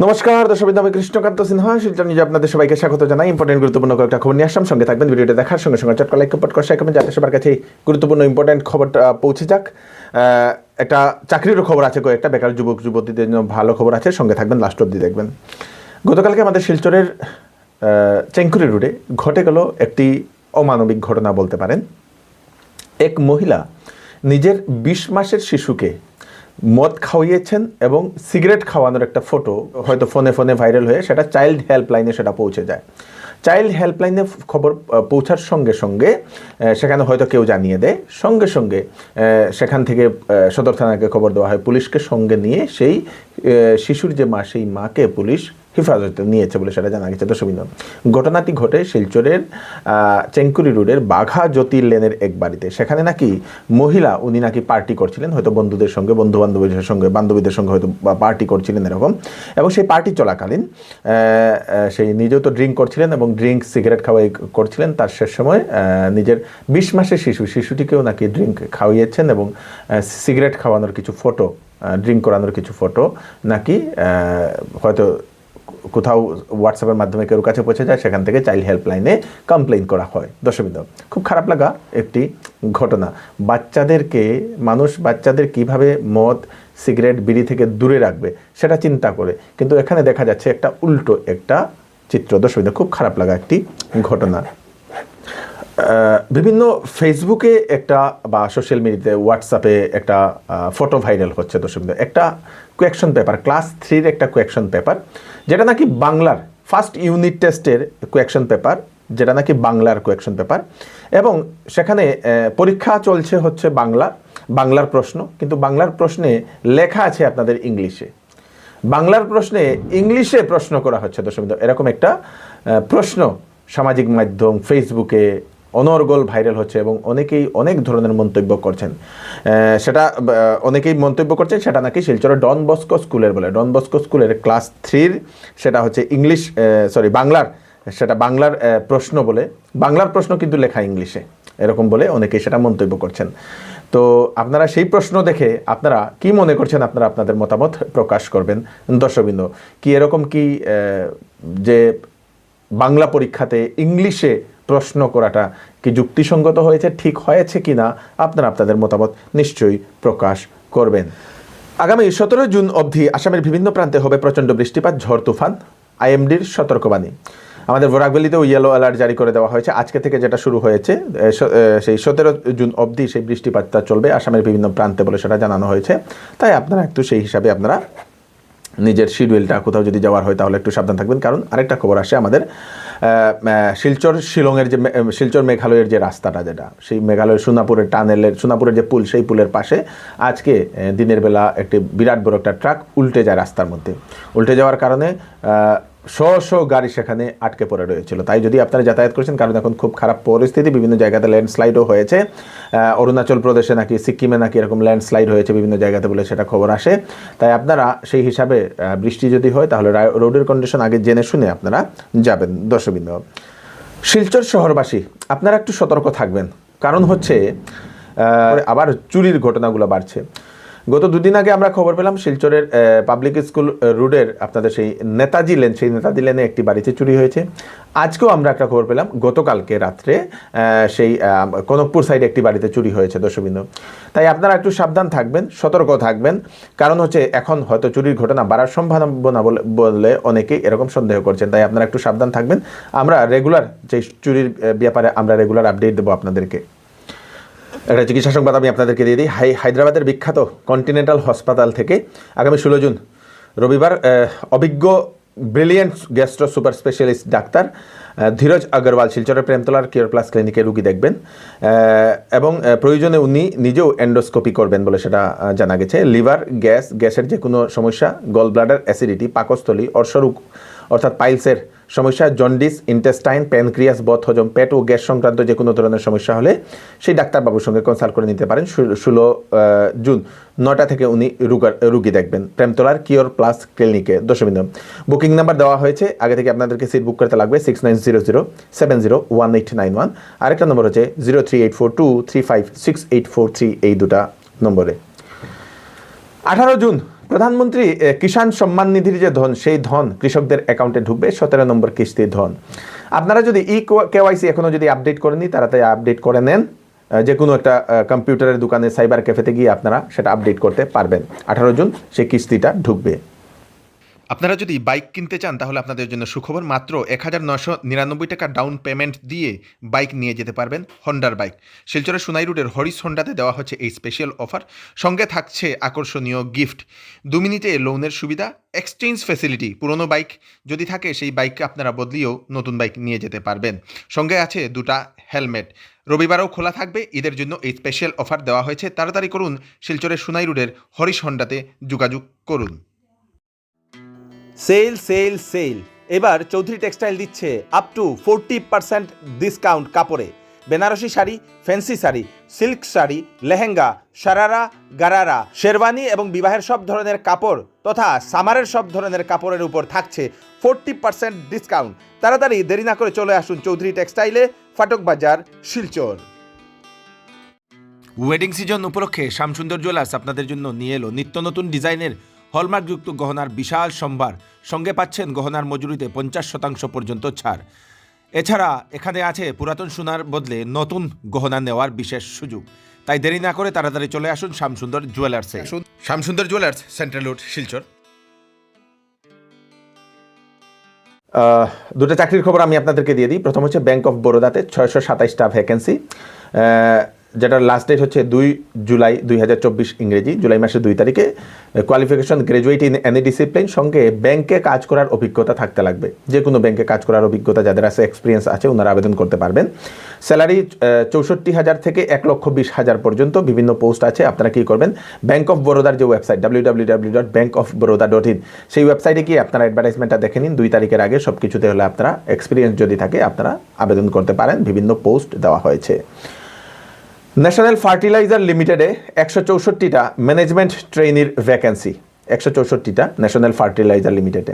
নমস্কার দর্শক, আমি কৃষ্ণকান্ত সিনহা শিলচর নিজে আপনাদের সবাইকে স্বাগত জানাই। ইম্পর্টেন্ট গুরুত্বপূর্ণ কয়েকটা খবর নিয়ে আসলাম, সঙ্গে থাকবেন। ভিডিওটা দেখার সঙ্গে সঙ্গে চটকা লাইক কমেন্ট করবেন যাতে সবার কাছে গুরুত্বপূর্ণ ইম্পর্টেন্ট খবরটা পৌঁছে যাক। একটা চাকরিরও খবর আছে, কয়েকটা বেকার যুবক যুবতীদের জন্য ভালো খবর আছে, সঙ্গে থাকবেন, লাস্ট অবধি দেখবেন। গতকালকে আমাদের শিলচরের চেঙ্কুরি রোডে ঘটে গেল একটি অমানবিক ঘটনা বলতে পারেন। এক মহিলা নিজের 20 মাসের শিশুকে মদ খাওয়িয়েছেন এবং সিগারেট খাওয়ানোর একটা ফটো হয়তো ফোনে ভাইরাল হয়ে সেটা চাইল্ড হেল্পলাইনে সেটা পৌঁছে যায়। চাইল্ড হেল্পলাইনে খবর পৌঁছার সঙ্গে সঙ্গে সেখানে হয়তো কেউ জানিয়ে দেয়, সঙ্গে সঙ্গে সেখান থেকে সদর থানাকে খবর দেওয়া হয়, পুলিশকে সঙ্গে নিয়ে সেই শিশুর যে মা, সেই মাকে পুলিশ হেফাজতে নিয়েছে বলে সেটা জানা গেছে। দর্শকবৃন্দ, ঘটনাটি ঘটে শিলচরের চেঙ্কুরি রোডের বাঘা জ্যোতি লেনের এক বাড়িতে। সেখানে নাকি মহিলা, উনি নাকি পার্টি করছিলেন, হয়তো বন্ধুদের সঙ্গে, বান্ধবীদের সঙ্গে হয়তো পার্টি করছিলেন এরকম। এবং সেই পার্টি চলাকালীন সেই নিজেও তো ড্রিঙ্ক করছিলেন এবং সিগারেট খাওয়াই করছিলেন। তার শেষ সময় নিজের 20 মাসের শিশুটিকেও নাকি ড্রিঙ্ক খাওয়িয়েছেন এবং সিগারেট খাওয়ানোর কিছু ফটো, ড্রিঙ্ক করানোর কিছু ফটো নাকি হয়তো কোথাও হোয়াটসঅ্যাপের মাধ্যমে কেউ কাছে পৌঁছে যায়, সেখান থেকে চাইল্ড হেল্পলাইনে কমপ্লেইন করা হয়। দর্শকবৃন্দ, খুব খারাপ লাগা একটি ঘটনা। বাচ্চাদের কিভাবে মদ, সিগারেট, বিড়ি থেকে দূরে রাখবে সেটা চিন্তা করে, কিন্তু এখানে দেখা যাচ্ছে একটা উল্টো একটা চিত্র। দর্শকবৃন্দ, খুব খারাপ লাগা একটি ঘটনা। বিভিন্ন ফেসবুকে একটা বা সোশ্যাল মিডিয়াতে, হোয়াটসঅ্যাপে একটা ফটো ভাইরাল হচ্ছে। দর্শকবৃন্দ, একটা কোয়েকশন পেপার, ক্লাস 3-র একটা কোয়েকশন পেপার, যেটা নাকি বাংলার ফার্স্ট ইউনিট টেস্টের কোয়েকশন পেপার, যেটা নাকি বাংলার কোয়েকশন পেপার। এবং সেখানে পরীক্ষা চলছে হচ্ছে বাংলার প্রশ্ন, কিন্তু বাংলার প্রশ্নে লেখা আছে আপনাদের ইংলিশে। বাংলার প্রশ্নে ইংলিশে প্রশ্ন করা হচ্ছে। দর্শকবৃন্দ, এরকম একটা প্রশ্ন সামাজিক মাধ্যম ফেসবুকে অনর্গল ভাইরাল হচ্ছে এবং অনেকেই অনেক ধরনের মন্তব্য করছেন। সেটা নাকি শিলচরের ডন বস্কো স্কুলের বলে। ডন বস্কো স্কুলের ক্লাস 3-র সেটা হচ্ছে বাংলার প্রশ্ন বলে, বাংলার প্রশ্ন কিন্তু লেখা ইংলিশে, এরকম বলে অনেকেই সেটা মন্তব্য করছেন। তো আপনারা সেই প্রশ্ন দেখে আপনারা কি মনে করছেন, আপনারা আপনাদের মতামত প্রকাশ করবেন। দর্শকবৃন্দ, কি এরকম কি যে বাংলা পরীক্ষাতে ইংলিশে প্রশ্ন করাটা কি যুক্তিসঙ্গত হয়েছে, ঠিক হয়েছে কিনা, আপনারা আপনাদের মতামত নিশ্চয়ই প্রকাশ করবেন। আগামী 17 জুন অবধি আসামের বিভিন্ন প্রান্তে হবে প্রচণ্ড বৃষ্টিপাত, ঝড় তুফান, আইএমডির সতর্কবাণী। আমাদের বরাক ভ্যালিতেও ইয়েলো অ্যালার্ট জারি করে দেওয়া হয়েছে। আজকে থেকে যেটা শুরু হয়েছে, সেই 17 জুন অবধি সেই বৃষ্টিপাতটা চলবে আসামের বিভিন্ন প্রান্তে বলে সেটা জানানো হয়েছে। তাই আপনারা একটু সেই হিসাবে আপনারা নিজের শিডিউলটা, কোথাও যদি যাওয়ার হয় তাহলে একটু সাবধান থাকবেন। কারণ আরেকটা খবর আসে আমাদের, শিলচর মেঘালয়ের যে রাস্তাটা, যেটা সেই মেঘালয়ের সোনাপুরের যে পুল, সেই পুলের পাশে আজকে দিনের বেলা একটি বিরাট বড় একটা ট্রাক উল্টে যায় রাস্তার মধ্যে। উল্টে যাওয়ার কারণে শো গাড়ি সেখানে আটকে পড়ে রয়েছিল। তাই যদি আপনারা যাতায়াত করছেন, কারণ এখন খুব খারাপ পরিস্থিতি, বিভিন্ন জায়গাতে ল্যান্ডস্লাইডও হয়েছে। অরুণাচল প্রদেশে নাকি, সিকিমে নাকি এরকম ল্যান্ডস্লাইড হয়েছে বিভিন্ন জায়গাতে বলে সেটা খবর আসে। তাই আপনারা সেই হিসাবে বৃষ্টি যদি হয় তাহলে রোডের কন্ডিশন আগে জেনে শুনে আপনারা যাবেন। দর্শকবৃন্দ, শিলচর শহরবাসী আপনারা একটু সতর্ক থাকবেন, কারণ হচ্ছে আবার চুরির ঘটনাগুলো বাড়ছে। গত 2 দিন আগে আমরা খবর পেলাম শিলচরের পাবলিক স্কুল রোডের আপনাদের সেই নেতাজি লেনে একটি বাড়িতে চুরি হয়েছে। আজকেও আমরা একটা খবর পেলাম গতকালকে রাত্রে সেই কনকপুর সাইডে একটি বাড়িতে চুরি হয়েছে। দর্শকবৃন্দ, তাই আপনারা একটু সাবধান থাকবেন, সতর্ক থাকবেন, কারণ হচ্ছে এখন হয়তো চুরির ঘটনা বাড়ার সম্ভাবনা বলে অনেকেই এরকম সন্দেহ করছেন। তাই আপনারা একটু সাবধান থাকবেন। আমরা রেগুলার যে চুরির ব্যাপারে আমরা রেগুলার আপডেট দেবো আপনাদেরকে। একটা চিকিৎসা সংবাদ আমি আপনাদেরকে দিয়ে দিই। হায়দ্রাবাদের বিখ্যাত কন্টিনেন্টাল হাসপাতাল থেকে আগামী 16 জুন রবিবার অভিজ্ঞ brilliant gastro super specialist doctor Dheeraj Agarwal শিলচরের প্রেমতলার কেয়ার প্লাস ক্লিনিকে রুগী দেখবেন এবং প্রয়োজনে উনি নিজেও এন্ডোস্কোপি করবেন বলে সেটা জানা গেছে। লিভার, গ্যাসের যে কোনো সমস্যা, গল ব্লাডার, অ্যাসিডিটি, পাকস্থলী, অর্শরোগ অর্থাৎ পাইলসের সমস্যা, জন্ডিস, ইন্টেস্টাইন, প্যানক্রিয়াস, বদহজম, পেট ও গ্যাস সংক্রান্ত যে কোনো ধরনের সমস্যা হলে সেই ডাক্তারবাবুর সঙ্গে কনসাল্ট করে নিতে পারেন। 16 জুন 9টা থেকে উনি রুগী দেখবেন প্রেমতলার কিওর প্লাস ক্লিনিকে। দর্শকবৃন্দ, বুকিং নাম্বার দেওয়া হয়েছে, আগে থেকে আপনাদেরকে সিট বুক করতে লাগবে 6900701891। আরেকটা নম্বর হচ্ছে 0384235684 এই দুটা নম্বরে। 18 জুন প্রধানমন্ত্রী কিষাণ সম্মান নিধির যে ধন, সেই ধন কৃষকদের অ্যাকাউন্টে ঢুকবে 17 নম্বর কিস্তির ধন। আপনারা যদি কেওয়াইসি এখনও যদি আপডেট করেননি, তাড়াতাড়ি আপডেট করে নেন। যে কোনো একটা কম্পিউটারের দোকানে, সাইবার ক্যাফেতে গিয়ে আপনারা সেটা আপডেট করতে পারবেন। 18 জুন সেই কিস্তিটা ঢুকবে। আপনারা যদি বাইক কিনতে চান তাহলে আপনাদের জন্য সুখবর, মাত্র 1999 টাকা ডাউন পেমেন্ট দিয়ে বাইক নিয়ে যেতে পারবেন হন্ডার বাইক। শিলচরের সোনাই রোডের হরিশ হন্ডাতে দেওয়া হচ্ছে এই স্পেশাল অফার। সঙ্গে থাকছে আকর্ষণীয় গিফট, 2 মিনিটে লোনের সুবিধা, এক্সচেঞ্জ ফ্যাসিলিটি। পুরনো বাইক যদি থাকে সেই বাইককে আপনারা বদলিয়েও নতুন বাইক নিয়ে যেতে পারবেন। সঙ্গে আছে 2টা হেলমেট। রবিবারও খোলা থাকবে। ঈদের জন্য এই স্পেশাল অফার দেওয়া হয়েছে। তাড়াতাড়ি করুন, শিলচরের সোনাই রোডের হরিশ হন্ডাতে যোগাযোগ করুন। সেল সেল সেল, এবার চৌধুরী টেক্সটাইল দিচ্ছে আপ টু 40% ডিসকাউন্ট কাপড়ে। বেনারসি শাড়ি, ফ্যান্সি শাড়ি, সিল্ক শাড়ি, লেহেঙ্গা, শারারা, গারারা, শেরওয়ানি এবং বিবাহের সব ধরনের কাপড় তথা সামারের সব ধরনের কাপড়ের উপর থাকছে 40% ডিসকাউন্ট। তাড়াতাড়ি দেরি না করে চলে আসুন চৌধুরী টেক্সটাইলে, ফাটক বাজার, শিলচর। ওয়েডিং সিজন উপলক্ষে শ্যামসুন্দর জুয়েলার্স আপনাদের জন্য নিয়ে এলো নিত্য নতুন ডিজাইনের হলমার্কযুক্ত গহনার বিশাল সম্ভার। সঙ্গে পাচ্ছেন গহনার মজুরিতে 50% পর্যন্ত ছাড়। এছাড়া এখানে আছে পুরাতন সোনার বদলে নতুন গহনা নেওয়ার বিশেষ সুযোগ। তাই দেরি না করে তাড়াতাড়ি চলে আসুন শ্যামসুন্দর জুয়েলার্সে। Shyamsundar jewellers, central road, Silchar. দুটো চাকরির খবর আমি আপনাদেরকে দিয়ে দিই। প্রথম হচ্ছে ব্যাংক অফ বরোদাতে 627টা ভ্যাকেন্সি, যেটার লাস্ট ডেট হচ্ছে 2 জুলাই 2024 ইংরেজি, জুলাই মাসের 2 তারিখে। Qualification graduate in any discipline, সঙ্গে ব্যাংকে কাজ করার অভিজ্ঞতা থাকতে লাগবে। যে কোনো ব্যাংকে কাজ করার অভিজ্ঞতা যাদের আছে, এক্সপিরিয়েন্স আছে, ওনারা আবেদন করতে পারবেন। স্যালারি 64,000 থেকে 1,20,000 পর্যন্ত বিভিন্ন পোস্ট আছে। আপনারা কী করবেন, ব্যাংক অফ বরোদার যে ওয়েবসাইট www.bankofbaroda.in, সেই ওয়েবসাইটে গিয়ে আপনারা অ্যাডভার্টাইজমেন্টটা দেখে নিন। 2 তারিখের আগে সব কিছুতে হলে আপনারা এক্সপিরিয়েন্স যদি থাকে আপনারা আবেদন করতে পারেন। বিভিন্ন পোস্ট দেওয়া হয়েছে। ন্যাশনাল ফার্টিলাইজার লিমিটেডে 164টা ম্যানেজমেন্ট ট্রেনির ভ্যাকেন্সি, 164টা ন্যাশনাল ফার্টিলাইজার লিমিটেডে,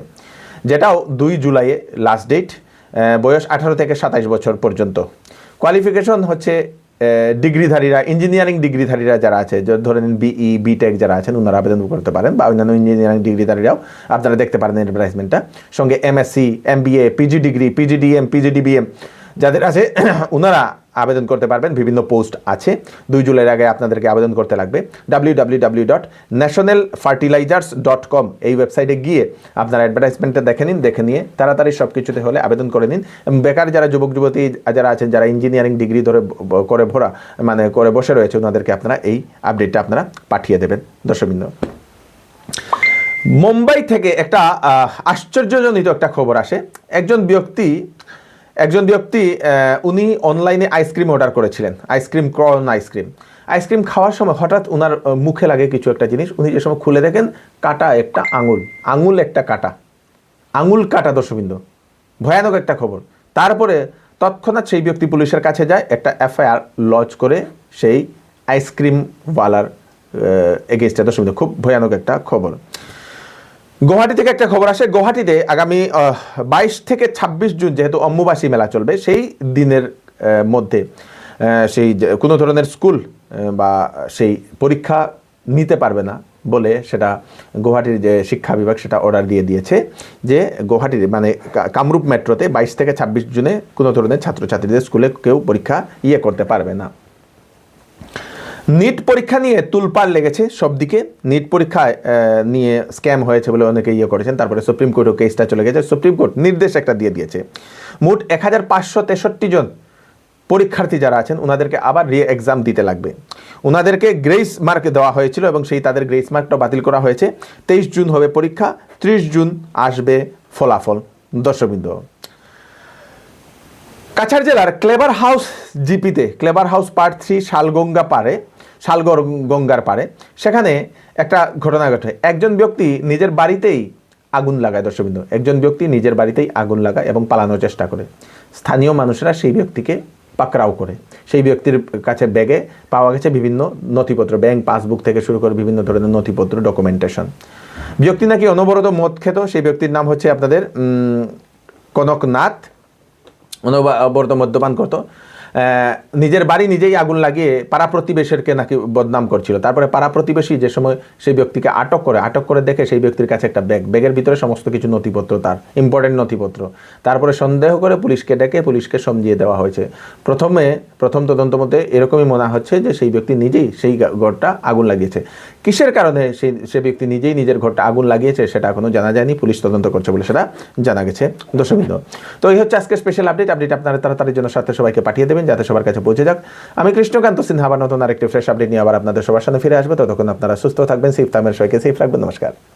যেটাও 2 জুলাইয়ে লাস্ট ডেট। বয়স 18 থেকে 27 বছর পর্যন্ত। কোয়ালিফিকেশন হচ্ছে ডিগ্রিধারীরা, ইঞ্জিনিয়ারিং ডিগ্রিধারীরা যারা আছে, ধরে নিন বিই, বিটেক যারা আছেন, ওনারা আবেদন করতে পারেন, বা অন্যান্য ইঞ্জিনিয়ারিং ডিগ্রিধারীরাও আপনারা দেখতে পারেন অ্যাডভার্টাইজমেন্টটা। সঙ্গে MSc, MBA, PG degree, PGDM, PGDBM যাদের আছে ওনারা আবেদন করতে পারবেন। বিভিন্ন পোস্ট আছে। 2 জুলাইয়ের আগে আপনাদেরকে আবেদন করতে লাগবে। www.nationalfertilizers.com এই ওয়েবসাইটে গিয়ে আপনারা অ্যাডভার্টাইজমেন্টটা দেখে নিন। দেখে নিয়ে তাড়াতাড়ি সব কিছুতে হলে আবেদন করে নিন। বেকার যারা যুবক যুবতী যারা আছেন, যারা ইঞ্জিনিয়ারিং ডিগ্রি ধরে করে বসে রয়েছে, ওনাদেরকে আপনারা এই আপডেটটা আপনারা পাঠিয়ে দেবেন। দর্শকবৃন্দ, মুম্বাই থেকে একটা আশ্চর্যজনিত একটা খবর আসে। একজন ব্যক্তি উনি অনলাইনে আইসক্রিম অর্ডার করেছিলেন, আইসক্রিম, কর্ন আইসক্রিম খাওয়ার সময় হঠাৎ ওনার মুখে লাগে কিছু একটা জিনিস। উনি যে সময় খুলে দেখেন, কাটা একটা আঙুল একটা আঙুল কাটা। দর্শকবৃন্দ, ভয়ানক একটা খবর। তারপরে তৎক্ষণাৎ সেই ব্যক্তি পুলিশের কাছে যায়, একটা এফআইআর লজ করে সেই আইসক্রিমওয়ালার এগেইনস্টে। দর্শকবৃন্দ, খুব ভয়ানক একটা খবর। গুয়াহাটি থেকে একটা খবর আসে। গুয়াহাটিতে আগামী 22 থেকে 26 জুন যেহেতু অম্বুবাসী মেলা চলবে, সেই দিনের মধ্যে সেই কোনো ধরনের স্কুল বা সেই পরীক্ষা নিতে পারবে না বলে সেটা গুয়াহাটির যে শিক্ষা বিভাগ সেটা অর্ডার দিয়ে দিয়েছে যে গুয়াহাটির মানে কামরূপ মেট্রোতে 22 থেকে 26 জুনে কোনো ধরনের ছাত্রছাত্রীদের স্কুলে কেউ পরীক্ষা করতে পারবে না। নিট পরীক্ষা নিয়ে তুলপাড় লেগেছে সব দিকে। নিট পরীক্ষায় নিয়ে স্ক্যাম হয়েছে বলে অনেকে করেছেন। তারপরে সুপ্রিম কোর্টও কেসটা চলে গেছে। সুপ্রিম কোর্ট নির্দেশ একটা দিয়ে দিয়েছে। মোট 1563 জন পরীক্ষার্থী যারা আছেন ওনাদেরকে আবার রি এক্সাম দিতে লাগবে। ওনাদেরকে গ্রেস মার্ক দেওয়া হয়েছিল এবং সেই তাদের গ্রেস মার্কটা বাতিল করা হয়েছে। 23 জুন হবে পরীক্ষা, 30 জুন আসবে ফলাফল। দর্শকবৃন্দ, কাছাড় জেলার ক্লেভার হাউস জিপিতে, ক্লেভার হাউস পার্ট 3 শালগঙ্গার পারে, সেখানে একটা ঘটনা ঘটে। একজন ব্যক্তি নিজের বাড়িতেই আগুন লাগায়। দর্শকবৃন্দ, একজন ব্যক্তি নিজের বাড়িতেই আগুন লাগায় এবং পালানোর চেষ্টা করে। স্থানীয় মানুষরা সেই ব্যক্তিকে পাকড়াও করে। সেই ব্যক্তির কাছে ব্যাগে পাওয়া গেছে বিভিন্ন নথিপত্র, ব্যাংক পাসবুক থেকে শুরু করে বিভিন্ন ধরনের নথিপত্র, ডকুমেন্টেশন। ব্যক্তি নাকি অনবরত মদ খেত। সেই ব্যক্তির নাম হচ্ছে আপনাদের কনকনাথ। অনবরত মদ্যপান করত। নিজের বাড়ি নিজেই আগুন লাগিয়ে পাড়া প্রতিবেশীকে নাকি বদনাম করছিল। তারপরে পাড়া প্রতিবেশী যে সময় সেই ব্যক্তিকে আটক করে দেখে সেই ব্যক্তির কাছে একটা ব্যাগের ভিতরে সমস্ত কিছু নথিপত্র, তার ইম্পর্টেন্ট নথিপত্র। তারপরে সন্দেহ করে পুলিশকে ডেকে পুলিশকে সমঝিয়ে দেওয়া হয়েছে। প্রথম তদন্ত মধ্যে এরকমই মনে হচ্ছে যে সেই ব্যক্তি নিজেই সেই ঘরটা আগুন লাগিয়েছে। কিসের কারণে সেই ব্যক্তি নিজেই নিজের ঘরটা আগুন লাগিয়েছে সেটা এখনো জানা যায়নি, পুলিশ তদন্ত করছে বলে সেটা জানা গেছে। দর্শকবৃন্দ, তো এই হচ্ছে আজকে স্পেশাল আপডেট আপনারা তাড়াতাড়ির জন্য সাথে সবাইকে পাঠিয়ে দেবেন যাতে সবার কাছে পৌঁছে যাক। আমি কৃষ্ণকান্ত সিনহা আবার নতুন আরেকটি ফ্রেশ আপডেট নিয়ে আবার আপনাদের সবার সামনে ফিরে আসবো। ততক্ষণ আপনারা সুস্থ থাকবেন, সেফ থাকবেন, সবাইকে সেফ রাখবেন। নমস্কার।